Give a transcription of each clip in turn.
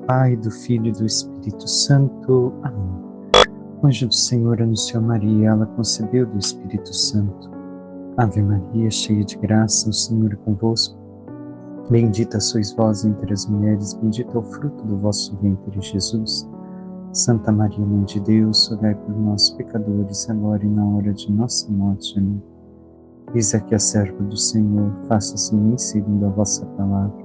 Pai, do Filho e do Espírito Santo. Amém. O anjo do Senhor anunciou a Maria, ela concebeu do Espírito Santo. Ave Maria, cheia de graça, o Senhor é convosco. Bendita sois vós entre as mulheres, bendito é o fruto do vosso ventre, Jesus. Santa Maria, Mãe de Deus, rogai por nós, pecadores, agora e na hora de nossa morte. Amém. Eis aqui a serva do Senhor, faça-se em mim segundo a vossa palavra.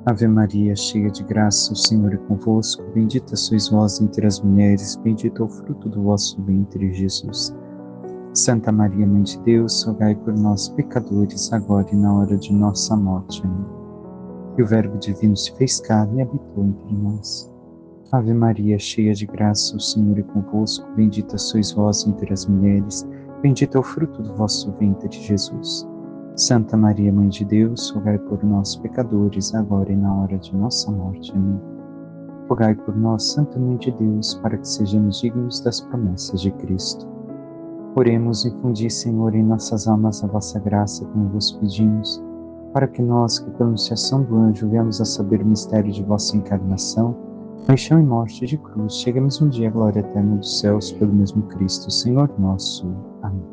Ave Maria, cheia de graça, o Senhor é convosco. Bendita sois vós entre as mulheres, bendito é o fruto do vosso ventre, Jesus. Santa Maria, Mãe de Deus, rogai por nós, pecadores, agora e na hora de nossa morte. Amém. E o Verbo divino se fez carne e habitou entre nós. Ave Maria, cheia de graça, o Senhor é convosco. Bendita sois vós entre as mulheres, bendito é o fruto do vosso ventre, Jesus. Santa Maria, Mãe de Deus, rogai por nós, pecadores, agora e na hora de nossa morte. Amém. Rogai por nós, Santa Mãe de Deus, para que sejamos dignos das promessas de Cristo. Oremos, infundi, Senhor, em nossas almas a vossa graça, como vos pedimos, para que nós, que pela anunciação do anjo viemos a saber o mistério de vossa encarnação, paixão e morte de cruz, cheguemos um dia à glória eterna dos céus, pelo mesmo Cristo, Senhor nosso. Amém.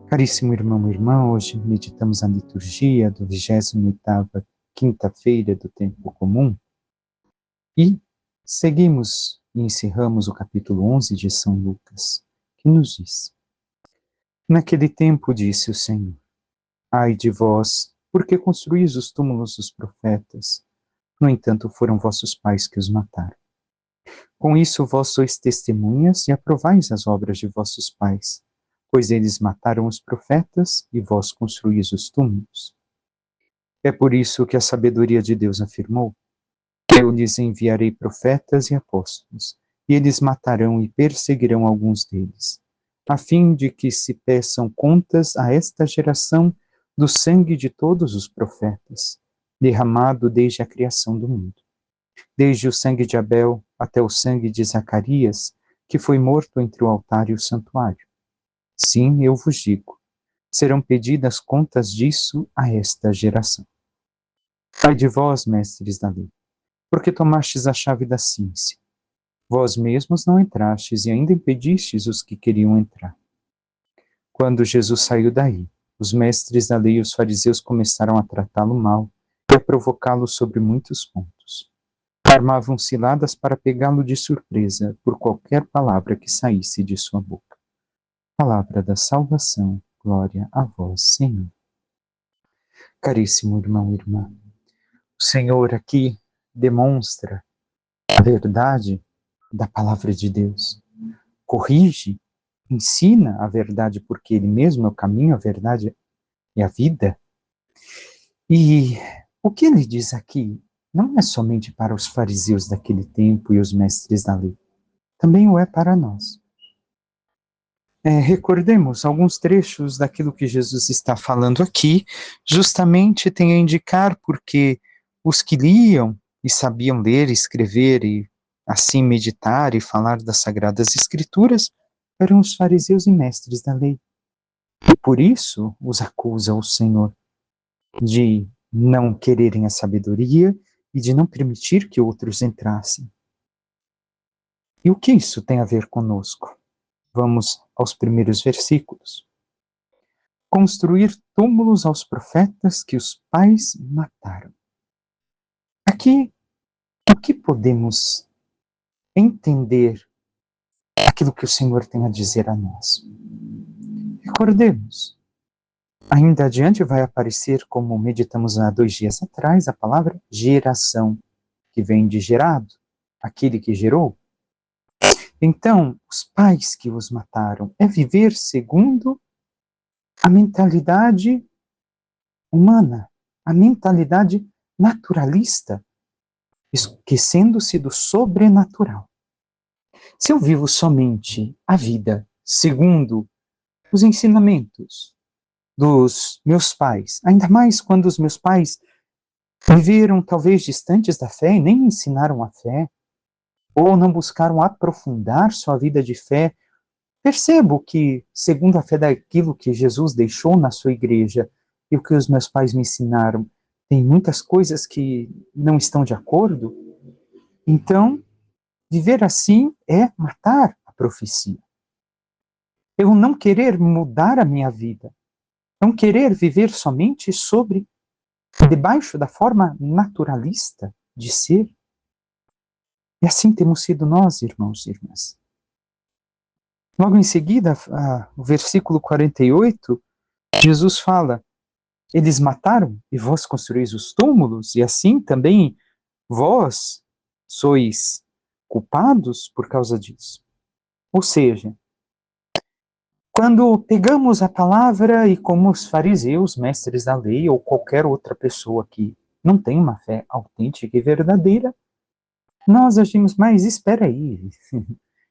Caríssimo irmão e irmã, hoje meditamos a liturgia do 28ª quinta-feira do tempo comum e seguimos e encerramos o capítulo 11 de São Lucas, que nos diz: Naquele tempo disse o Senhor: Ai de vós, porque construís os túmulos dos profetas? No entanto, foram vossos pais que os mataram. Com isso vós sois testemunhas e aprovais as obras de vossos pais, pois eles mataram os profetas e vós construís os túmulos. É por isso que a sabedoria de Deus afirmou: Eu lhes enviarei profetas e apóstolos, e eles matarão e perseguirão alguns deles, a fim de que se peçam contas a esta geração do sangue de todos os profetas, derramado desde a criação do mundo, desde o sangue de Abel até o sangue de Zacarias, que foi morto entre o altar e o santuário. Sim, eu vos digo, serão pedidas contas disso a esta geração. Ai de vós, mestres da lei, porque tomastes a chave da ciência. Vós mesmos não entrastes e ainda impedistes os que queriam entrar. Quando Jesus saiu daí, os mestres da lei e os fariseus começaram a tratá-lo mal e a provocá-lo sobre muitos pontos. Armavam ciladas para pegá-lo de surpresa por qualquer palavra que saísse de sua boca. Palavra da salvação, glória a vós, Senhor. Caríssimo irmão e irmã, o Senhor aqui demonstra a verdade da palavra de Deus. Corrige, ensina a verdade, porque Ele mesmo é o caminho, a verdade e a vida. E o que Ele diz aqui não é somente para os fariseus daquele tempo e os mestres da lei, também o é para nós. Recordemos alguns trechos daquilo que Jesus está falando aqui, justamente tem a indicar porque os que liam e sabiam ler, escrever e assim meditar e falar das Sagradas Escrituras eram os fariseus e mestres da lei. E por isso os acusa o Senhor de não quererem a sabedoria e de não permitir que outros entrassem. E o que isso tem a ver conosco? Vamos aos primeiros versículos. Construir túmulos aos profetas que os pais mataram. Aqui, o que podemos entender aquilo que o Senhor tem a dizer a nós? Recordemos, ainda adiante vai aparecer, como meditamos há 2 dias atrás, a palavra geração, que vem de gerado, aquele que gerou. Então, os pais que os mataram é viver segundo a mentalidade humana, a mentalidade naturalista, esquecendo-se do sobrenatural. Se eu vivo somente a vida segundo os ensinamentos dos meus pais, ainda mais quando os meus pais viveram talvez distantes da fé e nem me ensinaram a fé, ou não buscaram aprofundar sua vida de fé, percebo que, segundo a fé daquilo que Jesus deixou na sua igreja e o que os meus pais me ensinaram, tem muitas coisas que não estão de acordo. Então, viver assim é matar a profecia. Eu não querer mudar a minha vida, não querer viver somente debaixo da forma naturalista de ser. E assim temos sido nós, irmãos e irmãs. Logo em seguida, o versículo 48, Jesus fala: eles mataram e vós construís os túmulos, e assim também vós sois culpados por causa disso. Ou seja, quando pegamos a palavra e como os fariseus, mestres da lei, ou qualquer outra pessoa que não tem uma fé autêntica e verdadeira, nós agimos, mas espera aí,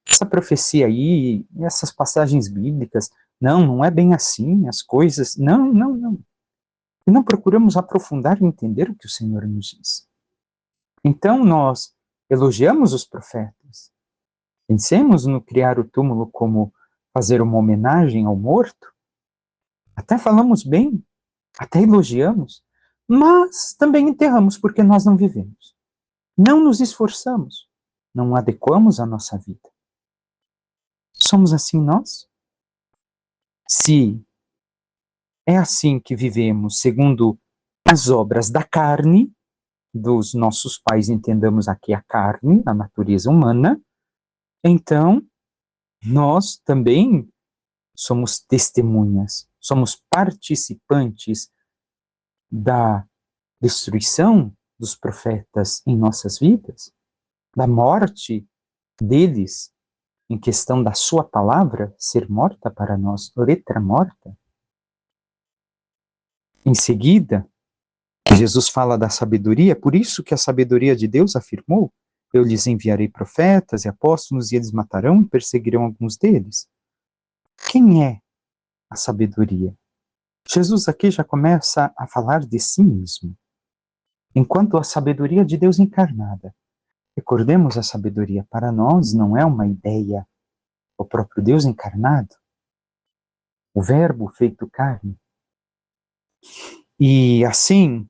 essa profecia aí, essas passagens bíblicas, não é bem assim, as coisas, não. E não procuramos aprofundar e entender o que o Senhor nos diz. Então nós elogiamos os profetas, pensemos no criar o túmulo como fazer uma homenagem ao morto, até falamos bem, até elogiamos, mas também enterramos porque nós não vivemos. Não nos esforçamos, não adequamos a nossa vida. Somos assim nós? Se é assim que vivemos, segundo as obras da carne, dos nossos pais, entendamos aqui a carne, a natureza humana, então nós também somos testemunhas, somos participantes da destruição dos profetas em nossas vidas, da morte deles, em questão da sua palavra ser morta para nós, letra morta. Em seguida, Jesus fala da sabedoria, por isso que a sabedoria de Deus afirmou: eu lhes enviarei profetas e apóstolos, e eles matarão e perseguirão alguns deles. Quem é a sabedoria? Jesus aqui já começa a falar de si mesmo, enquanto a sabedoria de Deus encarnada. Recordemos, a sabedoria para nós não é uma ideia, o próprio Deus encarnado, o verbo feito carne. E assim,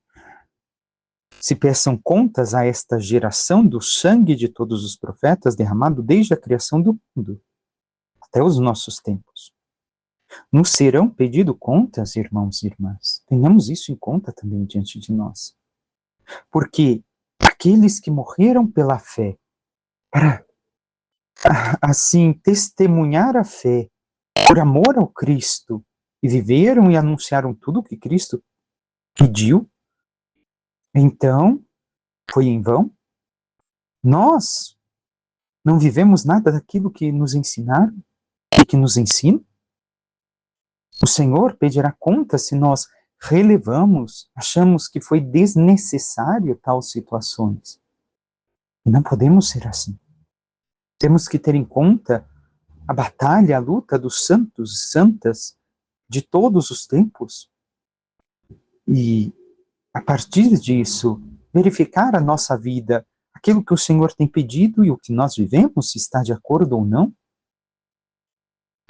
se peçam contas a esta geração do sangue de todos os profetas derramado desde a criação do mundo até os nossos tempos. Nos serão pedido contas, irmãos e irmãs. Tenhamos isso em conta também diante de nós. Porque aqueles que morreram pela fé, para assim testemunhar a fé, por amor ao Cristo, e viveram e anunciaram tudo o que Cristo pediu, então foi em vão? Nós não vivemos nada daquilo que nos ensinaram e que nos ensinam? O Senhor pedirá conta se nós relevamos, achamos que foi desnecessário tais situações. E não podemos ser assim. Temos que ter em conta a batalha, a luta dos santos e santas de todos os tempos. E, a partir disso, verificar a nossa vida, aquilo que o Senhor tem pedido e o que nós vivemos, se está de acordo ou não.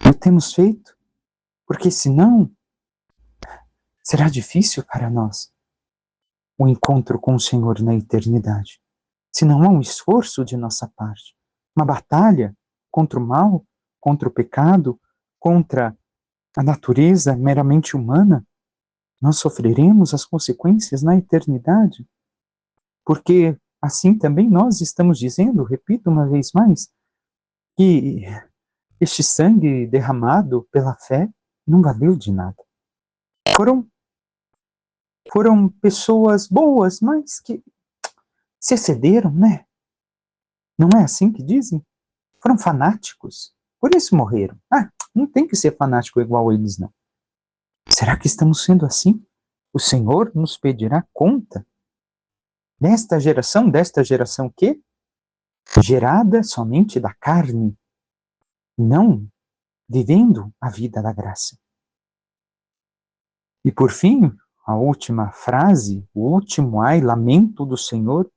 O temos feito, porque senão será difícil para nós o encontro com o Senhor na eternidade. Se não há um esforço de nossa parte, uma batalha contra o mal, contra o pecado, contra a natureza meramente humana, nós sofreremos as consequências na eternidade. Porque assim também nós estamos dizendo, repito uma vez mais, que este sangue derramado pela fé não valeu de nada. Foram pessoas boas, mas que se excederam, né? Não é assim que dizem? Foram fanáticos, por isso morreram. Não tem que ser fanático igual a eles, não. Será que estamos sendo assim? O Senhor nos pedirá conta desta geração que? Gerada somente da carne, não vivendo a vida da graça. E por fim, a última frase, o último ai, lamento do Senhor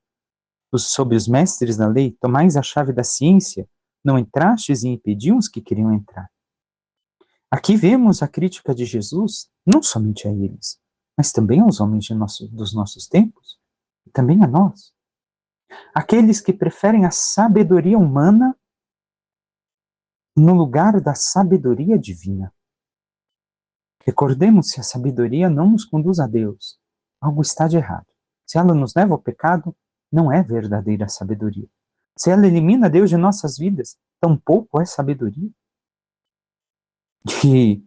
sobre os mestres da lei: tomais a chave da ciência, não entrastes e impediam os que queriam entrar. Aqui vemos a crítica de Jesus, não somente a eles, mas também aos homens dos nossos tempos, e também a nós. Aqueles que preferem a sabedoria humana no lugar da sabedoria divina. Recordemos que a sabedoria não nos conduz a Deus. Algo está de errado. Se ela nos leva ao pecado, não é verdadeira sabedoria. Se ela elimina Deus de nossas vidas, tampouco é sabedoria. E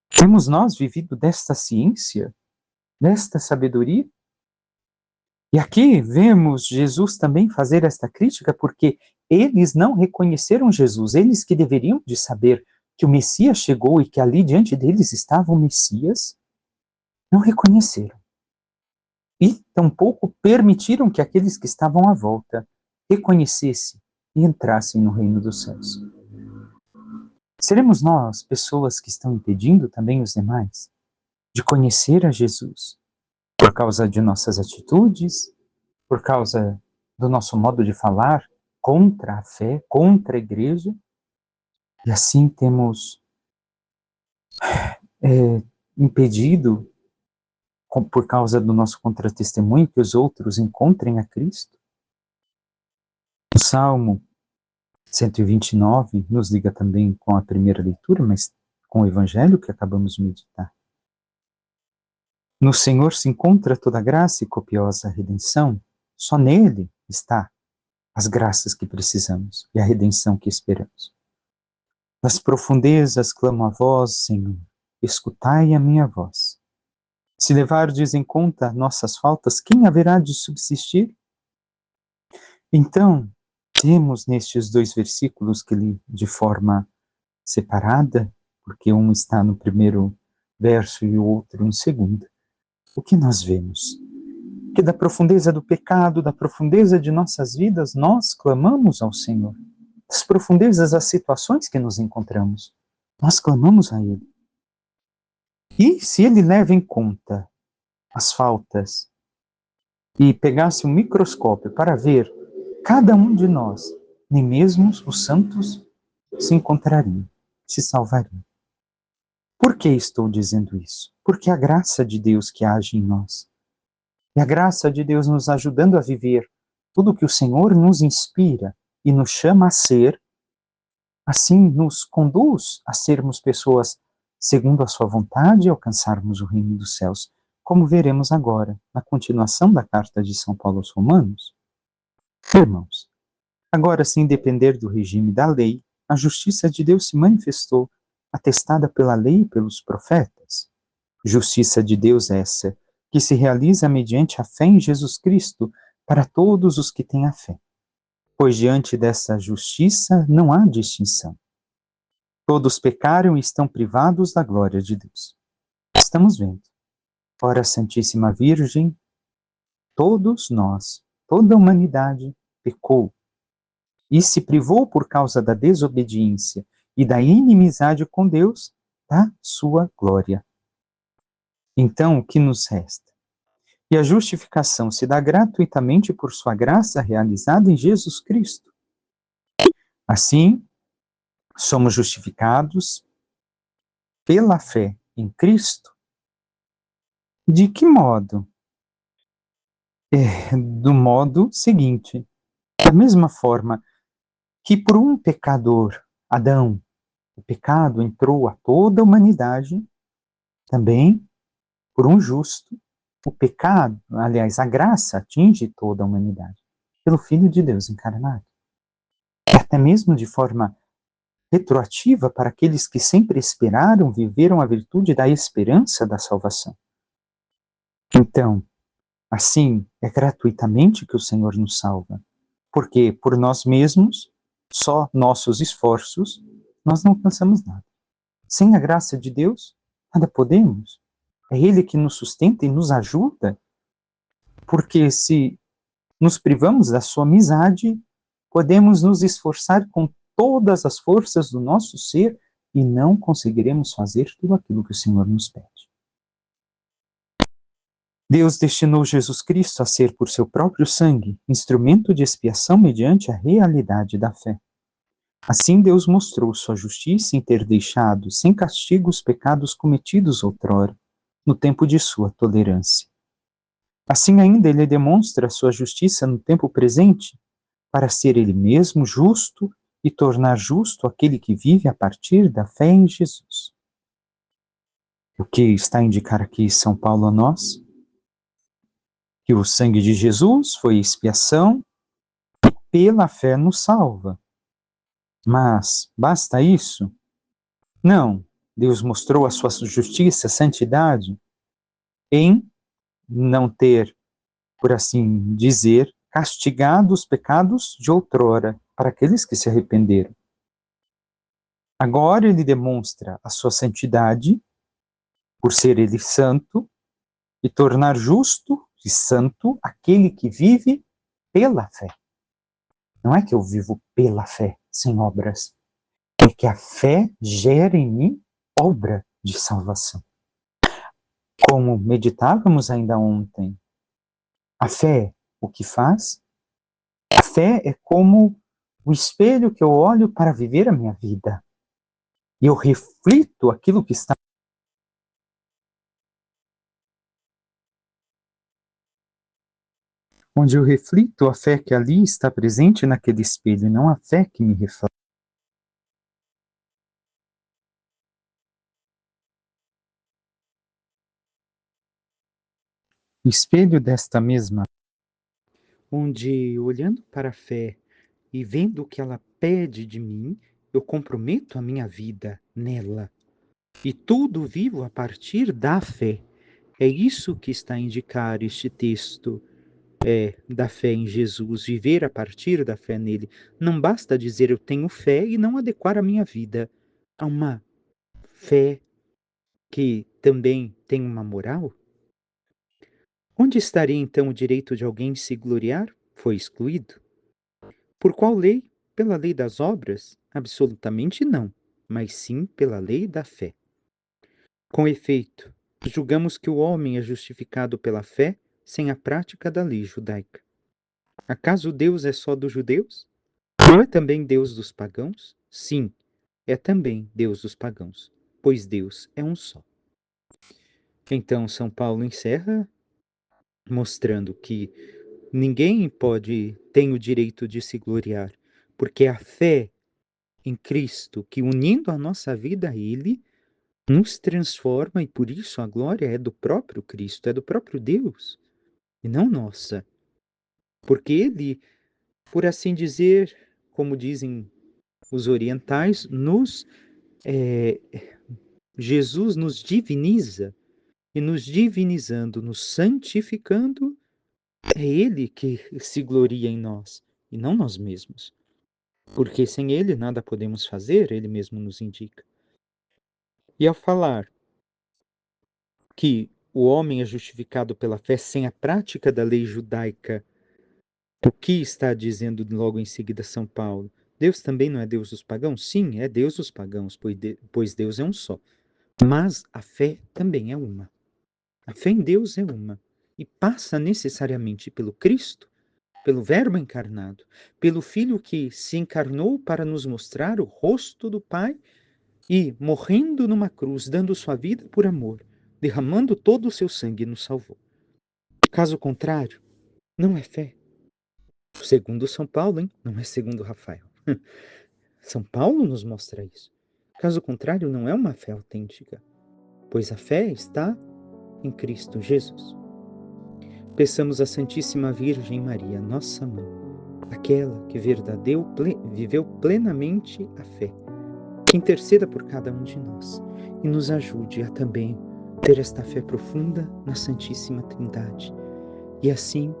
temos nós vivido desta ciência, desta sabedoria? E aqui vemos Jesus também fazer esta crítica, porque eles não reconheceram Jesus, eles que deveriam de saber que o Messias chegou e que ali diante deles estava o Messias, não reconheceram. E tampouco permitiram que aqueles que estavam à volta reconhecessem e entrassem no reino dos céus. Seremos nós pessoas que estão impedindo também os demais de conhecer a Jesus por causa de nossas atitudes, por causa do nosso modo de falar contra a fé, contra a igreja, e assim temos impedido, por causa do nosso contra-testemunho, que os outros encontrem a Cristo? O Salmo 129 nos liga também com a primeira leitura, mas com o Evangelho que acabamos de meditar. No Senhor se encontra toda a graça e copiosa redenção, só nele está as graças que precisamos e a redenção que esperamos. Das profundezas clamo a vós, Senhor, escutai a minha voz. Se levardes em conta nossas faltas, quem haverá de subsistir? Então, temos nestes dois versículos que li de forma separada, porque um está no primeiro verso e o outro no segundo. O que nós vemos? Que da profundeza do pecado, da profundeza de nossas vidas, nós clamamos ao Senhor. Das profundezas das situações que nos encontramos, nós clamamos a Ele. E se Ele leva em conta as faltas e pegasse um microscópio para ver cada um de nós, nem mesmo os santos se encontrariam, se salvariam. Por que estou dizendo isso? Porque a graça de Deus que age em nós, e a graça de Deus nos ajudando a viver tudo que o Senhor nos inspira e nos chama a ser, assim nos conduz a sermos pessoas segundo a sua vontade e alcançarmos o reino dos céus, como veremos agora, na continuação da carta de São Paulo aos Romanos. Irmãos, agora, sem depender do regime da lei, a justiça de Deus se manifestou, atestada pela lei e pelos profetas. Justiça de Deus essa, que se realiza mediante a fé em Jesus Cristo para todos os que têm a fé. Pois diante dessa justiça não há distinção. Todos pecaram e estão privados da glória de Deus. Estamos vendo. Ora, a Santíssima Virgem, todos nós, toda a humanidade pecou e se privou por causa da desobediência e da inimizade com Deus da sua glória. Então, o que nos resta? E a justificação se dá gratuitamente por sua graça realizada em Jesus Cristo. Assim, somos justificados pela fé em Cristo. De que modo? Do modo seguinte: da mesma forma que por um pecador, Adão, o pecado entrou a toda a humanidade, também por um justo, o pecado, aliás, a graça atinge toda a humanidade, pelo Filho de Deus encarnado. E até mesmo de forma retroativa para aqueles que sempre esperaram, viveram a virtude da esperança da salvação. Então, assim, é gratuitamente que o Senhor nos salva, porque por nós mesmos, só nossos esforços, nós não alcançamos nada. Sem a graça de Deus, nada podemos. É Ele que nos sustenta e nos ajuda, porque se nos privamos da sua amizade, podemos nos esforçar com todas as forças do nosso ser e não conseguiremos fazer tudo aquilo que o Senhor nos pede. Deus destinou Jesus Cristo a ser, por seu próprio sangue, instrumento de expiação mediante a realidade da fé. Assim Deus mostrou sua justiça em ter deixado sem castigo os pecados cometidos outrora, no tempo de sua tolerância. Assim ainda ele demonstra a sua justiça no tempo presente, para ser ele mesmo justo e tornar justo aquele que vive a partir da fé em Jesus. O que está a indicar aqui São Paulo a nós? Que o sangue de Jesus foi expiação, pela fé nos salva. Mas basta isso? Não. Deus mostrou a sua justiça, santidade, em não ter, por assim dizer, castigado os pecados de outrora para aqueles que se arrependeram. Agora ele demonstra a sua santidade, por ser ele santo, e tornar justo e santo aquele que vive pela fé. Não é que eu vivo pela fé, sem obras. É que a fé gera em mim obra de salvação. Como meditávamos ainda ontem, a fé, o que faz? A fé é como o espelho que eu olho para viver a minha vida. E eu reflito aquilo que está. Onde eu reflito a fé que ali está presente naquele espelho, não a fé que me reflete. O espelho desta mesma, onde olhando para a fé e vendo o que ela pede de mim, eu comprometo a minha vida nela. E tudo vivo a partir da fé. É isso que está a indicar este texto da fé em Jesus, viver a partir da fé nele. Não basta dizer eu tenho fé e não adequar a minha vida a uma fé que também tem uma moral. Onde estaria então o direito de alguém se gloriar? Foi excluído. Por qual lei? Pela lei das obras? Absolutamente não, mas sim pela lei da fé. Com efeito, julgamos que o homem é justificado pela fé sem a prática da lei judaica. Acaso Deus é só dos judeus? Não é também Deus dos pagãos? Sim, é também Deus dos pagãos, pois Deus é um só. Então, São Paulo encerra mostrando que ninguém tem o direito de se gloriar, porque a fé em Cristo, que unindo a nossa vida a Ele, nos transforma, e por isso a glória é do próprio Cristo, é do próprio Deus, e não nossa. Porque Ele, por assim dizer, como dizem os orientais, Jesus nos diviniza, e nos divinizando, nos santificando, é Ele que se gloria em nós, e não nós mesmos. Porque sem Ele nada podemos fazer, Ele mesmo nos indica. E ao falar que o homem é justificado pela fé sem a prática da lei judaica, o que está dizendo logo em seguida São Paulo? Deus também não é Deus dos pagãos? Sim, é Deus dos pagãos, pois Deus é um só. Mas a fé também é uma. A fé em Deus é uma. E passa necessariamente pelo Cristo, pelo Verbo encarnado, pelo Filho que se encarnou para nos mostrar o rosto do Pai e, morrendo numa cruz, dando sua vida por amor, derramando todo o seu sangue, nos salvou. Caso contrário, não é fé. Segundo São Paulo, hein? Não é segundo Rafael. São Paulo nos mostra isso. Caso contrário, não é uma fé autêntica, pois a fé está em Cristo Jesus. Peçamos à Santíssima Virgem Maria, nossa mãe, aquela que viveu plenamente a fé, que interceda por cada um de nós e nos ajude a também ter esta fé profunda na Santíssima Trindade. E assim,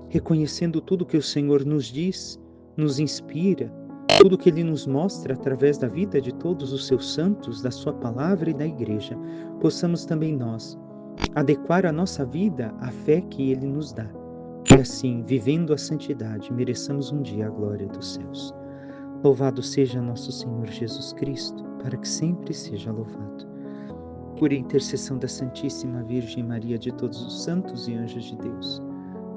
reconhecendo tudo que o Senhor nos diz, nos inspira, tudo que Ele nos mostra através da vida de todos os seus santos, da sua palavra e da Igreja, possamos também nós adequar a nossa vida à fé que Ele nos dá. E assim, vivendo a santidade, mereçamos um dia a glória dos céus. Louvado seja nosso Senhor Jesus Cristo, para que sempre seja louvado. Por intercessão da Santíssima Virgem Maria, de todos os santos e anjos de Deus,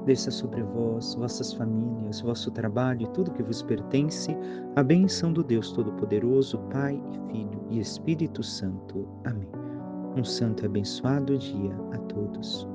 desça sobre vós, vossas famílias, vosso trabalho e tudo que vos pertence, a bênção do Deus Todo-Poderoso, Pai e Filho e Espírito Santo. Amém. Um santo e abençoado dia a todos.